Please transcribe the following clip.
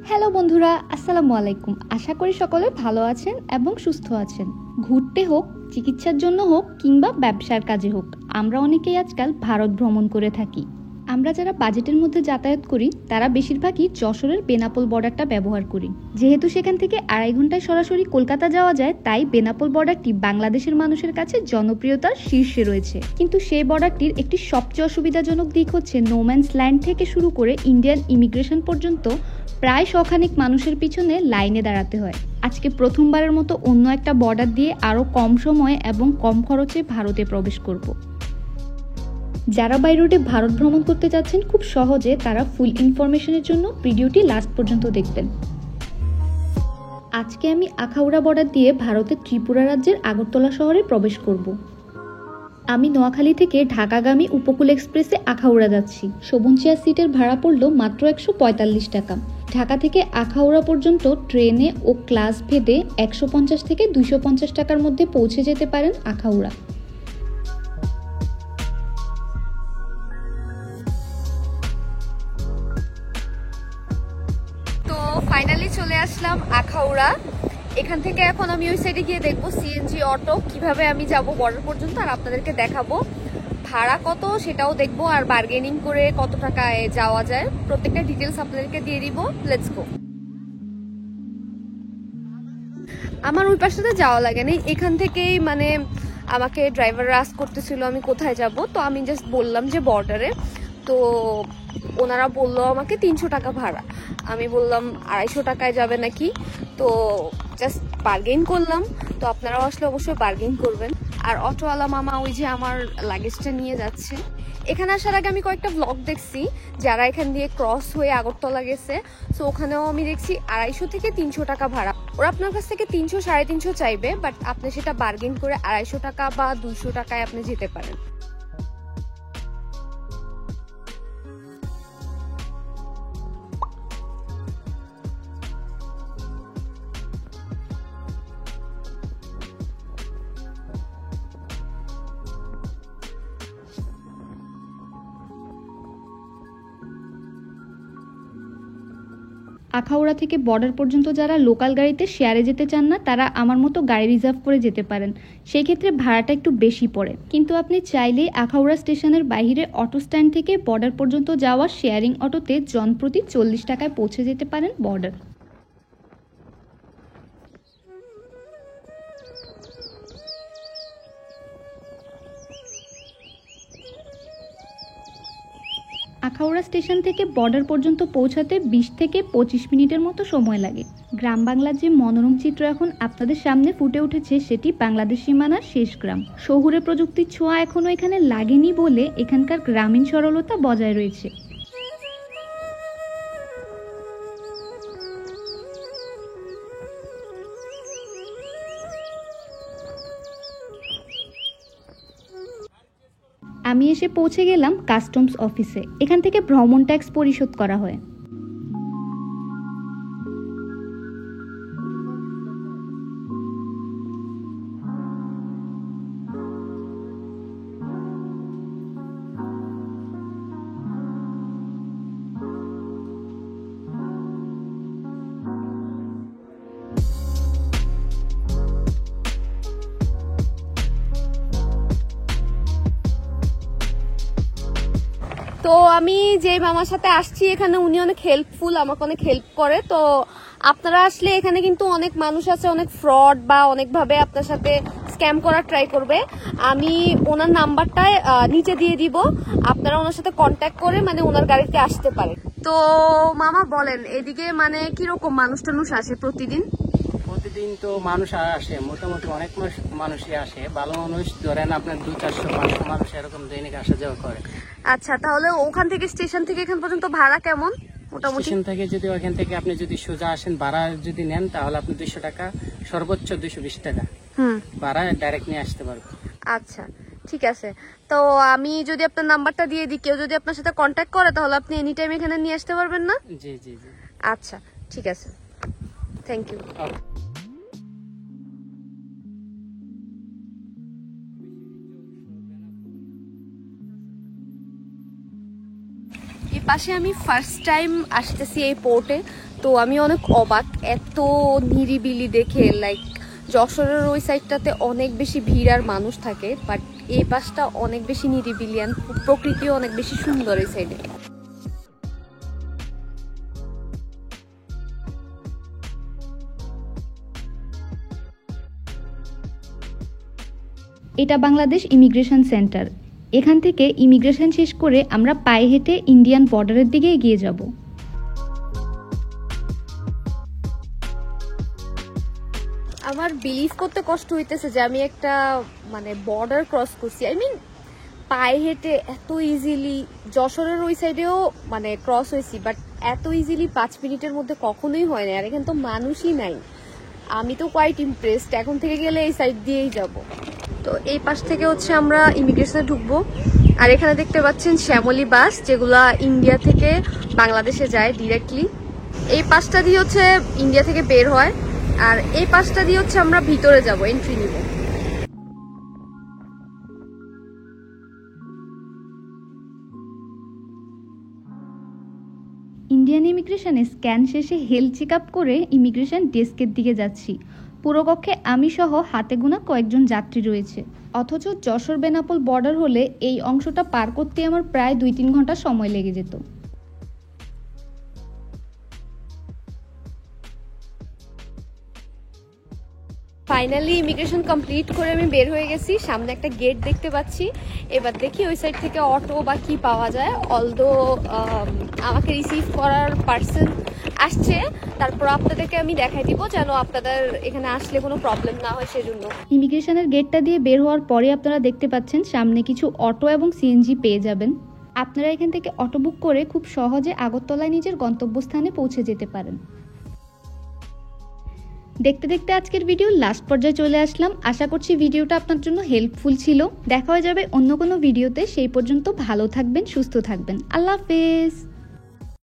Hello বন্ধুরা, আসসালামু আলাইকুম। আশা করি সকলে ভালো আছেন এবং সুস্থ আছেন। ঘুরতে হোক, চিকিৎসার জন্য হোক কিংবা ব্যবসার কাজে হোক, আমরা অনেকেই আজকাল ভারত ভ্রমণ করে থাকি। আমরা যারা বাজেটের মধ্যে যাতায়াত করি তারা বেশিরভাগই যশোরের বেনাপোল বর্ডারটা ব্যবহার করি। যেহেতু সেখান থেকে 2.5 ঘন্টায় সরাসরি কলকাতা যাওয়া যায়, তাই বেনাপোল বর্ডারটি বাংলাদেশের মানুষের কাছে জনপ্রিয়তার শীর্ষে রয়েছে। কিন্তু সেই বর্ডারটির একটি সবচেয়ে অসুবিধাজনক দিক হচ্ছে নোম্যান্স ল্যান্ড থেকে শুরু করে ইন্ডিয়ান ইমিগ্রেশন পর্যন্ত প্রায় শখানেক মানুষের পিছনে লাইনে দাঁড়াতে হয়। আজকে প্রথমবারের মতো অন্য একটা বর্ডার দিয়ে আরও কম সময়ে এবং কম খরচে ভারতে প্রবেশ করব। যারা বাই রোডে ভারত ভ্রমণ করতে যাচ্ছেন খুব সহজে, তারা ফুল ইনফরমেশনের জন্য ভিডিওটি লাস্ট পর্যন্ত দেখবেন। আজকে আমি আখাউড়া বর্ডার দিয়ে ভারতের ত্রিপুরা রাজ্যের আগরতলা শহরে প্রবেশ করব। আমি নোয়াখালী থেকে ঢাকাগামী উপকূল এক্সপ্রেসে আখাউড়া যাচ্ছি। শোভন চেয়ার সিটের ভাড়া পড়ল মাত্র 145 টাকা। ঢাকা থেকে আখাউড়া পর্যন্ত ট্রেনে ও ক্লাস ভেদে 150 থেকে 250 টাকার মধ্যে পৌঁছে যেতে পারেন আখাউড়া। তো ফাইনালি চলে আসলাম আখাউড়া। এখান থেকে এখন আমি ওই সাইডে গিয়ে দেখবো সিএনজি অটো কিভাবে আমি যাব বর্ডার পর্যন্ত, আর আপনাদেরকে দেখাবো ভাড়া কত সেটাও দেখবো, আর বার্গেনিং করে কত টাকায় যাওয়া যায় প্রত্যেকটা ডিটেলস আপনাদেরকে দিয়ে দিব। Let's go. আমার ওই পাশটাতে যাওয়া লাগে না, এখান থেকেই মানে আমাকে ড্রাইভার আস্ক করতেছিল আমি কোথায় যাব, তো আমি জাস্ট বললাম যে বর্ডারে। তো ওনারা বললো আমাকে 300 টাকা ভাড়া। আমি বললাম 250 টাকায় যাবে নাকি, তো জাস্ট বার্গেন করলাম। তো আপনারাও আসলে অবশ্যই বার্গেন করবেন। আর অটোওয়ালা মামা ওই যে আমার লাগেজটা নিয়ে যাচ্ছে। এখানে আসার আগে আমি কয়েকটা ব্লগ দেখছি যারা এখান দিয়ে ক্রস হয়ে আগরতলা গেছে, সো ওখানেও আমি দেখছি 250 থেকে 300 টাকা ভাড়া। ওরা আপনার কাছ থেকে 300 350 চাইবে, বাট আপনি সেটা বার্গেন করে 250 টাকা বা 200 টাকায় আপনি যেতে পারেন। আখাউড়া থেকে বর্ডার পর্যন্ত যারা লোকাল গাড়িতে শেয়ারে যেতে চান না, তারা আমার মতো গাড়ি রিজার্ভ করে যেতে পারেন। সেই ক্ষেত্রে ভাড়াটা একটু বেশি পড়ে, কিন্তু আপনি চাইলেই আখাউড়া স্টেশনের বাইরে অটো স্ট্যান্ড থেকে বর্ডার পর্যন্ত যাওয়া শেয়ারিং অটোতে জনপ্রতি 40 টাকায় পৌঁছে যেতে পারেন বর্ডার। আখাউড়া স্টেশন থেকে বর্ডার পর্যন্ত পৌঁছাতে 20 থেকে 25 মিনিটের মতো সময় লাগে। গ্রাম বাংলার যে মনোরম চিত্র এখন আপনাদের সামনে ফুটে উঠেছে, সেটি বাংলাদেশ সীমানার শেষ গ্রাম। শহুরে প্রযুক্তির ছোঁয়া এখনো এখানে লাগেনি বলে এখানকার গ্রামীণ সরলতা বজায় রয়েছে। আমি এসে পৌঁছে গেলাম কাস্টমস অফিসে। এখান থেকে ভ্রমণ ট্যাক্স পরিশোধ করা হয়। তো আমি যে মামার সাথে আসছি এখানে, উনি অনেক হেল্পফুল, আমাকে অনেক হেল্প করে। তো আপনারা আসলে এখানে কিন্তু অনেক মানুষ আছে, অনেক ফ্রড বা অনেকভাবে আপনার সাথে স্ক্যাম করার ট্রাই করবে। আমি ওনার নাম্বারটা নিচে দিয়ে দিব, আপনারা ওনার সাথে কন্ট্যাক্ট করে মানে ওনার গাড়িতে আসতে পারেন। তো মামা বলেন, এদিকে মানে কিরকম মানুষ টানুষ আসে প্রতিদিন? প্রতিদিন তো মানুষ আসে, মোটামুটি অনেক মানুষই আসে। ভালো মানুষ ধরেন আপনার 200-400-500 মানুষ এরকম দৈনিক আসা যাওয়া করে। আচ্ছা, তাহলে ওখান থেকে স্টেশন থেকে এখান পর্যন্ত ভাড়া কেমন মোটামুটি? স্টেশন থেকে যদি ওখান থেকে আপনি যদি সোজা আসেন ভাড়া যদি নেন, তাহলে আপনি 200 টাকা, সর্বোচ্চ 220 টাকা ভাড়া ডাইরেক্ট নিয়ে আসতে পারবেন। আচ্ছা, ঠিক আছে। তো আমি যদি আপনার নাম্বারটা দিয়ে দিই, কেউ যদি আপনার সাথে কন্ট্যাক্ট করে, তাহলে আপনি এনি টাইম এখানে নিয়ে আসতে পারবেন না? জি জি জি। আচ্ছা, ঠিক আছে, থ্যাংক ইউ। পাশে আমি ফার্স্ট টাইম আসতেছি এই পোর্টে, তো আমি অনেক অবাক এত নিরিবিলি দেখে। লাইক যশোরের ওই সাইডটাতে অনেক বেশি ভিড় আর মানুষ থাকে, বাট এই পাশটা অনেক বেশি নিরিবিলি আর প্রকৃতিও অনেক বেশি সুন্দর এই সাইডে। এটা বাংলাদেশ ইমিগ্রেশন সেন্টার। এখান থেকে ইমিগ্রেশন শেষ করে আমরা পায়ে হেঁটে ইন্ডিয়ান বর্ডারের দিকে এগিয়ে যাব। আমার বিলিভ করতে কষ্ট হইতেছে যে আমি একটা মানে বর্ডার ক্রস করছি। আই মিন পায়ে হেঁটে এত ইজিলি। যশোরের ওই সাইডেও মানে ক্রস হয়েছি, বাট এত ইজিলি 5 মিনিটের মধ্যে কখনোই হয় না। আর এখানে তো মানুষই নাই। আমি তো কোয়াইট ইমপ্রেসড। এখন থেকে গেলে এই সাইড দিয়েই যাব। তো এই পাশ থেকে হচ্ছে আমরা ইমিগ্রেশনে ঢুকবো। আর এখানে দেখতে পাচ্ছেন শ্যামলী বাস, যেগুলা ইন্ডিয়া থেকে বাংলাদেশে যায় ডিরেক্টলি। এই পাশটা দিয়ে হচ্ছে ইন্ডিয়া থেকে বের হয়, আর এই পাশটা দিয়ে হচ্ছে আমরা ভিতরে যাব, এন্ট্রি নিব। ইন্ডিয়ান ইমিগ্রেশনে স্ক্যান শেষে হেলথ চেক আপ করে ইমিগ্রেশন ডেস্কের দিকে যাচ্ছি। পুরো কক্ষে আমি সহ হাতে গোনা কয়েকজন যাত্রী রয়েছে। অথচ যশোর বেনাপোল বর্ডার হলে এই অংশটা পার করতে আমার প্রায় 2-3 ঘন্টা সময় লেগে যেত। ফাইনালি ইমিগ্রেশন কমপ্লিট করে আমি বের হয়ে গেছি। সামনে একটা গেট দেখতে পাচ্ছি। এবার দেখি ওই সাইড থেকে অটো বা কি পাওয়া যায়। অলদো আমাকে রিসিভ করার পার্সন আসছে, তারপর আপনাদেরকে আমি দেখাই দিব যেন আপনাদের এখানে আসলে কোনো প্রবলেম না হয় সেজন্য। ইমিগ্রেশনের গেটটা দিয়ে বের হওয়ার পরে আপনারা দেখতে পাচ্ছেন সামনে কিছু অটো এবং সিএনজি পেয়ে যাবেন। আপনারা এখান থেকে অটো বুক করে খুব সহজে আগরতলায় নিজের গন্তব্যস্থানে পৌঁছে যেতে পারেন। দেখতে দেখতে আজকের ভিডিও লাস্ট পর্যায়ে চলে আসলাম। আশা করছি ভিডিওটা আপনার জন্য হেল্পফুল ছিল। দেখা হয়ে যাবে অন্য কোনো ভিডিওতে। সেই পর্যন্ত ভালো থাকবেন, সুস্থ থাকবেন। আল্লাহ হাফেজ।